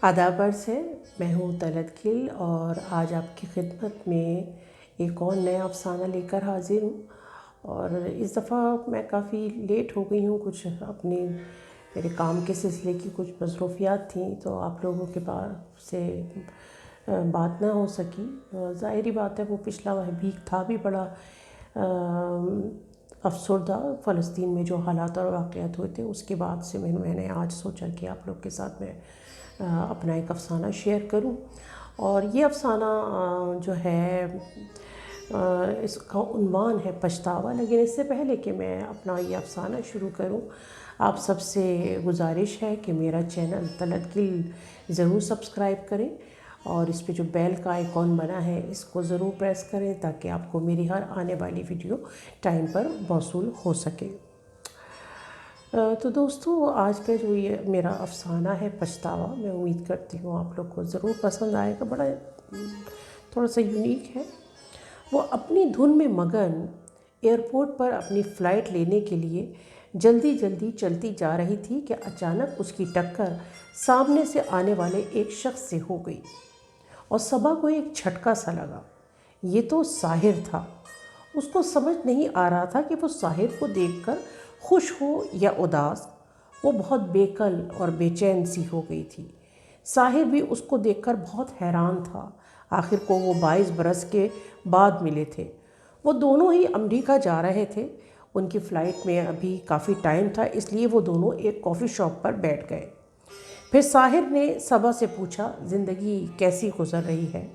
آداب عرض ہے، میں ہوں طلعت گل اور آج آپ کی خدمت میں ایک اور نیا افسانہ لے کر حاضر ہوں۔ اور اس دفعہ میں کافی لیٹ ہو گئی ہوں، کچھ اپنے میرے کام کے سلسلے کی کچھ مصروفیات تھیں تو آپ لوگوں کے پاس سے بات نہ ہو سکی۔ ظاہری بات ہے، وہ پچھلا ویک تھا بھی بڑا افسردہ فلسطین میں جو حالات اور واقعات ہوئے تھے، اس کے بعد سے میں نے آج سوچا کہ آپ لوگ کے ساتھ میں اپنا ایک افسانہ شیئر کروں۔ اور یہ افسانہ جو ہے اس کا عنوان ہے پچھتاوا۔ لیکن اس سے پہلے کہ میں اپنا یہ افسانہ شروع کروں، آپ سب سے گزارش ہے کہ میرا چینل طلعت گل ضرور سبسکرائب کریں اور اس پہ جو بیل کا آئیکن بنا ہے اس کو ضرور پریس کریں تاکہ آپ کو میری ہر آنے والی ویڈیو ٹائم پر موصول ہو سکے۔ تو دوستو، آج کا جو یہ میرا افسانہ ہے پچھتاوا، میں امید کرتی ہوں آپ لوگ کو ضرور پسند آئے گا۔ بڑا تھوڑا سا یونیک ہے۔ وہ اپنی دھن میں مگن ایئرپورٹ پر اپنی فلائٹ لینے کے لیے جلدی چلتی جا رہی تھی کہ اچانک اس کی ٹکر سامنے سے آنے والے ایک شخص سے ہو گئی اور صبا کو ایک جھٹکا سا لگا۔ یہ تو ساحر تھا۔ اس کو سمجھ نہیں آ رہا تھا کہ وہ ساحر کو دیکھ کر خوش ہو یا اداس۔ وہ بہت بےقل اور بے چین سی ہو گئی تھی۔ ساحر بھی اس کو دیکھ کر بہت حیران تھا۔ آخر کو وہ 22 برس کے بعد ملے تھے۔ وہ دونوں ہی امریکہ جا رہے تھے۔ ان کی فلائٹ میں ابھی کافی ٹائم تھا، اس لیے وہ دونوں ایک کافی شاپ پر بیٹھ گئے۔ پھر ساحر نے صبا سے پوچھا، زندگی کیسی گزر رہی ہے؟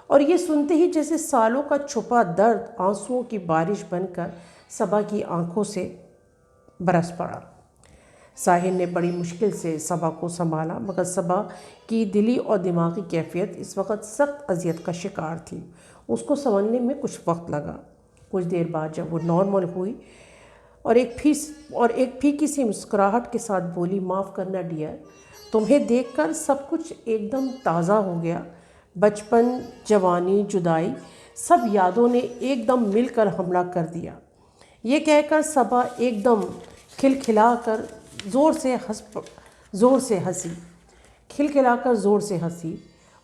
اور یہ سنتے ہی جیسے سالوں کا چھپا درد آنسوؤں کی بارش بن کر صبا کی آنکھوں سے برس پڑا۔ ساحر نے بڑی مشکل سے صبا کو سنبھالا، مگر صبا کی دلی اور دماغی کیفیت اس وقت سخت اذیت کا شکار تھی۔ اس کو سنبھلنے میں کچھ وقت لگا۔ کچھ دیر بعد جب وہ نارمل ہوئی اور ایک پھیکی سی مسکراہٹ کے ساتھ بولی، معاف کرنا ڈیئر، تمہیں دیکھ کر سب کچھ ایک دم تازہ ہو گیا۔ بچپن، جوانی، جدائی، سب یادوں نے ایک دم مل کر حملہ کر دیا۔ یہ کہہ کر صبا ایک دم کھلکھلا کر زور سے ہنسی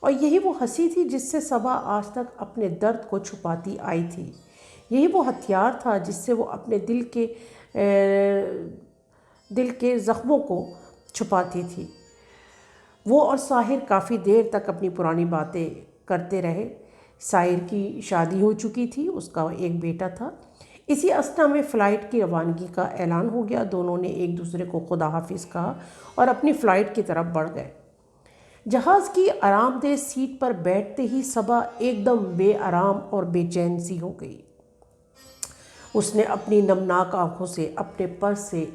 اور یہی وہ ہنسی تھی جس سے صبا آج تک اپنے درد کو چھپاتی آئی تھی۔ یہی وہ ہتھیار تھا جس سے وہ اپنے دل کے زخموں کو چھپاتی تھی۔ وہ اور ساحر کافی دیر تک اپنی پرانی باتیں کرتے رہے۔ ساحر کی شادی ہو چکی تھی، اس کا ایک بیٹا تھا۔ اسی اثنا میں فلائٹ کی روانگی کا اعلان ہو گیا۔ دونوں نے ایک دوسرے کو خدا حافظ کہا اور اپنی فلائٹ کی طرف بڑھ گئے۔ جہاز کی آرام دہ سیٹ پر بیٹھتے ہی صبا ایک دم بے آرام اور بے چین سی ہو گئی۔ اس نے اپنی نمناک آنکھوں سے اپنے پرس سے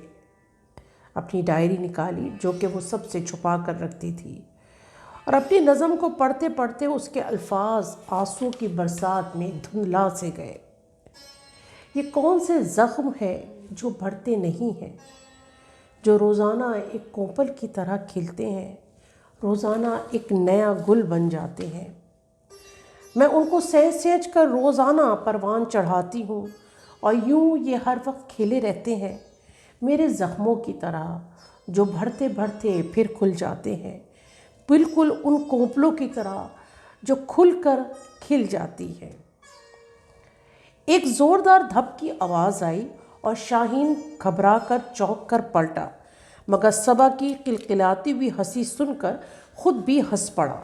اپنی ڈائری نکالی جو کہ وہ سب سے چھپا کر رکھتی تھی، اور اپنی نظم کو پڑھتے پڑھتے اس کے الفاظ آنسو کی برسات میں دھندلا سے گئے۔ یہ کون سے زخم ہے جو بھرتے نہیں ہیں، جو روزانہ ایک کوپل کی طرح کھلتے ہیں، روزانہ ایک نیا گل بن جاتے ہیں۔ میں ان کو سینچ سینچ کر روزانہ پروان چڑھاتی ہوں اور یوں یہ ہر وقت کھلے رہتے ہیں، میرے زخموں کی طرح جو بھرتے بھرتے پھر کھل جاتے ہیں، بالکل ان کوپلوں کی طرح جو کھل کر کھل جاتی ہے۔ ایک زوردار دھپ کی آواز آئی اور شاہین گھبرا کر چونک کر پلٹا، مگر صبا کی قلقلاتی ہوئی ہنسی سن کر خود بھی ہنس پڑا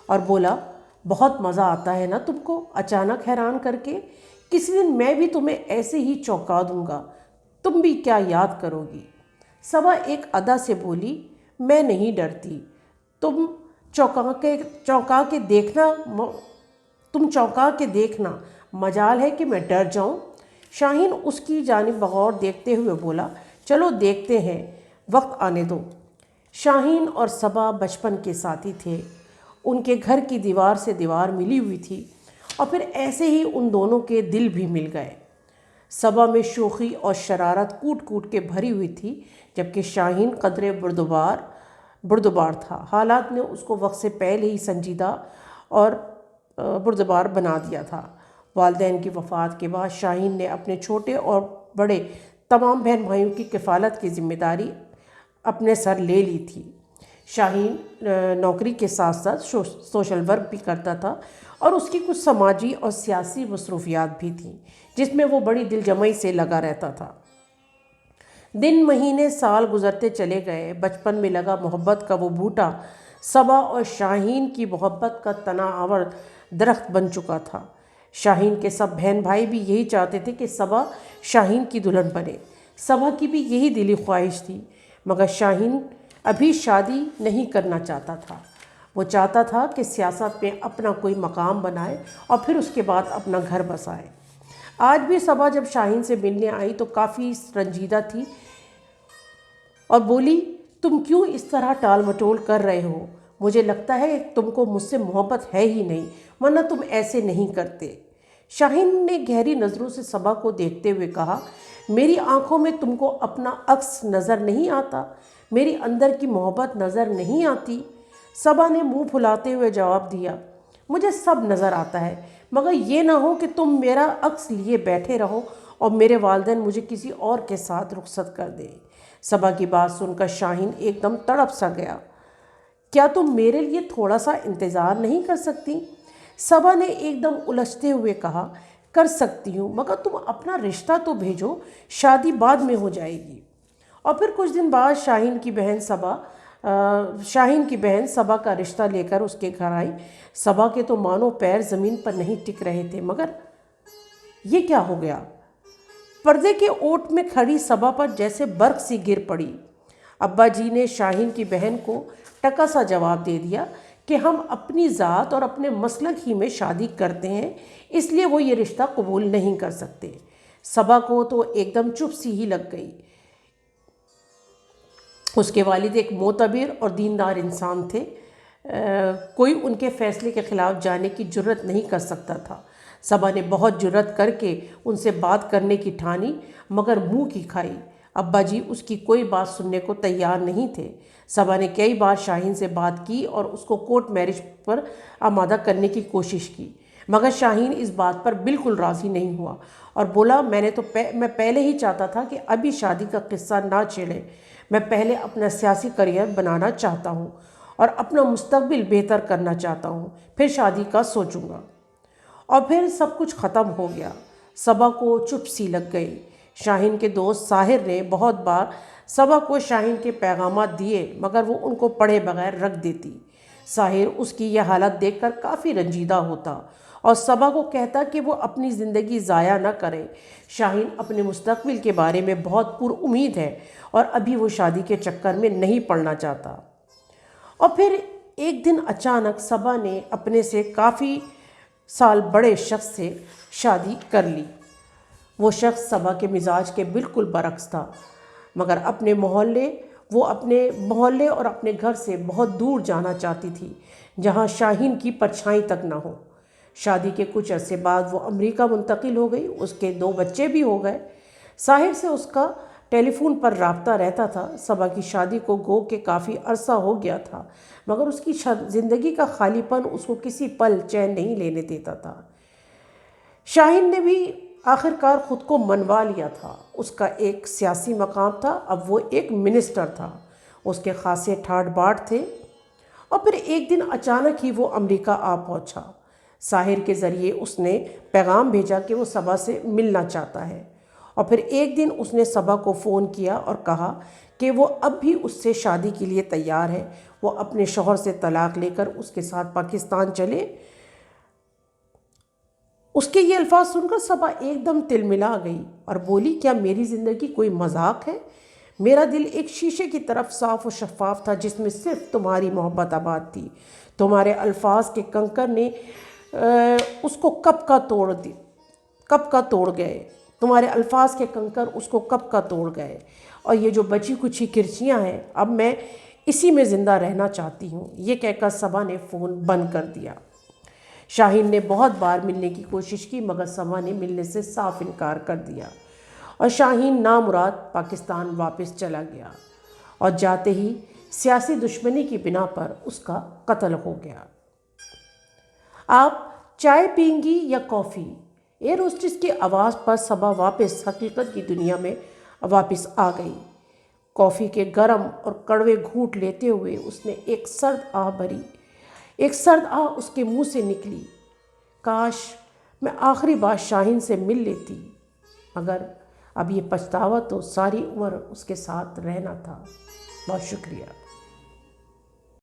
اور بولا، بہت مزہ آتا ہے نا تم کو اچانک حیران کر کے؟ کسی دن میں بھی تمہیں ایسے ہی چونکا دوں گا، تم بھی کیا یاد کرو گی۔ صبا ایک ادا سے بولی، میں نہیں ڈرتی، تم چونکا کے دیکھنا، مجال ہے کہ میں ڈر جاؤں۔ شاہین اس کی جانب بغور دیکھتے ہوئے بولا، چلو دیکھتے ہیں، وقت آنے دو۔ شاہین اور صبا بچپن کے ساتھی تھے، ان کے گھر کی دیوار سے دیوار ملی ہوئی تھی اور پھر ایسے ہی ان دونوں کے دل بھی مل گئے۔ صبا میں شوخی اور شرارت کوٹ کوٹ کے بھری ہوئی تھی، جبکہ شاہین قدرے بردبار تھا۔ حالات نے اس کو وقت سے پہلے ہی سنجیدہ اور بردبار بنا دیا تھا۔ والدین کی وفات کے بعد شاہین نے اپنے چھوٹے اور بڑے تمام بہن بھائیوں کی کفالت کی ذمہ داری اپنے سر لے لی تھی۔ شاہین نوکری کے ساتھ ساتھ سوشل ورک بھی کرتا تھا، اور اس کی کچھ سماجی اور سیاسی مصروفیات بھی تھیں جس میں وہ بڑی دل جمعی سے لگا رہتا تھا۔ دن مہینے سال گزرتے چلے گئے۔ بچپن میں لگا محبت کا وہ بوٹا صبا اور شاہین کی محبت کا تنا آور درخت بن چکا تھا۔ شاہین کے سب بہن بھائی بھی یہی چاہتے تھے کہ صبا شاہین کی دلہن بنے۔ صبا کی بھی یہی دلی خواہش تھی، مگر شاہین ابھی شادی نہیں کرنا چاہتا تھا۔ وہ چاہتا تھا کہ سیاست میں اپنا کوئی مقام بنائے اور پھر اس کے بعد اپنا گھر بسائے۔ آج بھی صبا جب شاہین سے ملنے آئی تو کافی رنجیدہ تھی اور بولی، تم کیوں اس طرح ٹال مٹول کر رہے ہو؟ مجھے لگتا ہے کہ تم کو مجھ سے محبت ہے ہی نہیں، ورنہ تم ایسے نہیں کرتے۔ شاہین نے گہری نظروں سے صبا کو دیکھتے ہوئے کہا، میری آنکھوں میں تم کو اپنا عکس نظر نہیں آتا؟ میری اندر کی محبت نظر نہیں آتی؟ صبا نے منہ پھلاتے ہوئے جواب دیا، مجھے سب نظر آتا ہے، مگر یہ نہ ہو کہ تم میرا عکس لیے بیٹھے رہو اور میرے والدین مجھے کسی اور کے ساتھ رخصت کر دیں۔ صبا کی بات سن کر شاہین ایک دم تڑپ سا گیا۔ کیا تم میرے لیے تھوڑا سا انتظار نہیں کر سکتی؟ صبا نے ایک دم الجھتے ہوئے کہا، کر سکتی ہوں، مگر تم اپنا رشتہ تو بھیجو، شادی بعد میں ہو جائے گی۔ اور پھر کچھ دن بعد شاہین کی بہن صبا کا رشتہ لے کر اس کے گھر آئی۔ صبا کے تو مانو پیر زمین پر نہیں ٹک رہے تھے، مگر یہ کیا ہو گیا؟ پردے کے اوٹ میں کھڑی صبا پر جیسے برق سی گر پڑی۔ ابا جی نے شاہین کی بہن کو ٹکا سا جواب دے دیا کہ ہم اپنی ذات اور اپنے مسلک ہی میں شادی کرتے ہیں، اس لیے وہ یہ رشتہ قبول نہیں کر سکتے۔ صبا کو تو ایک دم چپ سی ہی لگ گئی۔ اس کے والد ایک معتبر اور دیندار انسان تھے، کوئی ان کے فیصلے کے خلاف جانے کی جرت نہیں کر سکتا تھا۔ صبا نے بہت جرت کر کے ان سے بات کرنے کی ٹھانی، مگر منہ کی کھائی۔ ابا جی اس کی کوئی بات سننے کو تیار نہیں تھے۔ صبا نے کئی بار شاہین سے بات کی اور اس کو کورٹ میرج پر آمادہ کرنے کی کوشش کی، مگر شاہین اس بات پر بالکل راضی نہیں ہوا اور بولا، میں پہلے ہی چاہتا تھا کہ ابھی شادی کا قصہ نہ چھیڑیں۔ میں پہلے اپنا سیاسی کریئر بنانا چاہتا ہوں اور اپنا مستقبل بہتر کرنا چاہتا ہوں، پھر شادی کا سوچوں گا۔ اور پھر سب کچھ ختم ہو گیا۔ صبا کو چپ سی لگ گئی۔ شاہین کے دوست ساحر نے بہت بار صبا کو شاہین کے پیغامات دیے، مگر وہ ان کو پڑھے بغیر رکھ دیتی۔ ساحر اس کی یہ حالت دیکھ کر کافی رنجیدہ ہوتا اور صبا کو کہتا کہ وہ اپنی زندگی ضائع نہ کرے۔ شاہین اپنے مستقبل کے بارے میں بہت پر امید ہے اور ابھی وہ شادی کے چکر میں نہیں پڑنا چاہتا۔ اور پھر ایک دن اچانک صبا نے اپنے سے کافی سال بڑے شخص سے شادی کر لی۔ وہ شخص صبا کے مزاج کے بالکل برعکس تھا، مگر اپنے محلے اور اپنے گھر سے بہت دور جانا چاہتی تھی، جہاں شاہین کی پرچھائی تک نہ ہو۔ شادی کے کچھ عرصے بعد وہ امریکہ منتقل ہو گئی۔ اس کے 2 بچے بھی ہو گئے۔ ساحر سے اس کا ٹیلی فون پر رابطہ رہتا تھا۔ صبا کی شادی کو گو کہ کافی عرصہ ہو گیا تھا، مگر اس کی زندگی کا خالی پن اس کو کسی پل چین نہیں لینے دیتا تھا۔ شاہین نے بھی آخرکار خود کو منوا لیا تھا۔ اس کا ایک سیاسی مقام تھا، اب وہ ایک منسٹر تھا۔ اس کے خاصے ٹھاٹ باٹ تھے۔ اور پھر ایک دن اچانک ہی وہ امریکہ آ پہنچا۔ ساحر کے ذریعے اس نے پیغام بھیجا کہ وہ صبا سے ملنا چاہتا ہے۔ اور پھر ایک دن اس نے صبا کو فون کیا اور کہا کہ وہ اب بھی اس سے شادی کے لیے تیار ہے، وہ اپنے شوہر سے طلاق لے کر اس کے ساتھ پاکستان چلے۔ اس کے یہ الفاظ سن کر صبا ایک دم تلملا گئی اور بولی، کیا میری زندگی کوئی مذاق ہے؟ میرا دل ایک شیشے کی طرف صاف و شفاف تھا جس میں صرف تمہاری محبت آباد تھی۔ تمہارے الفاظ کے کنکر نے اس کو کب کا توڑ گئے۔ تمہارے الفاظ کے کنکر اس کو کب کا توڑ گئے، اور یہ جو بچی کچھ ہی کرچیاں ہیں، اب میں اسی میں زندہ رہنا چاہتی ہوں۔ یہ کہہ کر صبا نے فون بند کر دیا۔ شاہین نے بہت بار ملنے کی کوشش کی، مگر صبا نے ملنے سے صاف انکار کر دیا اور شاہین نامراد پاکستان واپس چلا گیا اور جاتے ہی سیاسی دشمنی کی بنا پر اس کا قتل ہو گیا۔ آپ چائے پئیں گی یا کافی؟ ایئر ہوسٹس کی آواز پر صبا واپس حقیقت کی دنیا میں واپس آ گئی۔ کافی کے گرم اور کڑوے گھونٹ لیتے ہوئے اس نے ایک سرد آہ اس کے منہ سے نکلی۔ کاش میں آخری بار شاہین سے مل لیتی، مگر اب یہ پچھتاوا تو ساری عمر اس کے ساتھ رہنا تھا۔ بہت شکریہ۔